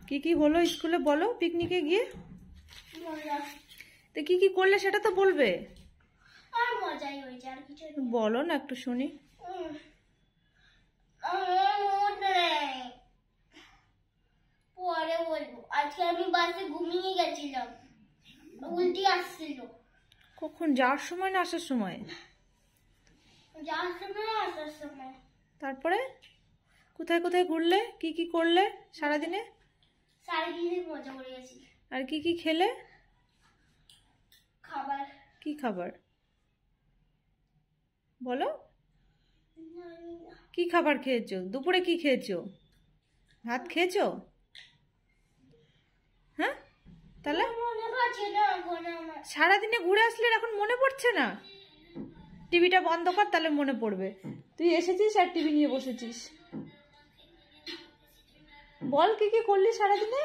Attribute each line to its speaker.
Speaker 1: কি হলো স্কুলে বলো, পিকনিকে গিয়ে তো কি করলে সেটা তো বলবে।
Speaker 2: আর মজাই হয়েছে, আর কিছু
Speaker 1: বলো না একটু শুনি।
Speaker 2: পরে বলবো। আজকে আমি বাসে ঘুমিয়ে গেছিলাম, উল্টি আসছিল।
Speaker 1: কখন, যাওয়ার সময় না আসার সময়?
Speaker 2: যাওয়ার সময় আসার সময়।
Speaker 1: তারপরে কোথায় কোথায় ঘুরলে, কি করলে সারাদিনে?
Speaker 2: সারাদিনে মজা করে গেছি।
Speaker 1: আর কি খেলে?
Speaker 2: খাবার।
Speaker 1: কি খাবার বলো? কি খাবার খেয়েছো? দুপুরে কি খেয়েছো? ভাত খেয়েছো? হ্যাঁ, তাহলে
Speaker 2: মনে পড়ছে না এখন আমার।
Speaker 1: সারাদিনে ঘুরে আসলে এখন মনে পড়ছে না? টিভিটা বন্ধ কর, তাহলে মনে পড়বে। তুই এসেছিস আর টিভি নিয়ে বসেছিস। বল কি করলি সারাদিনে?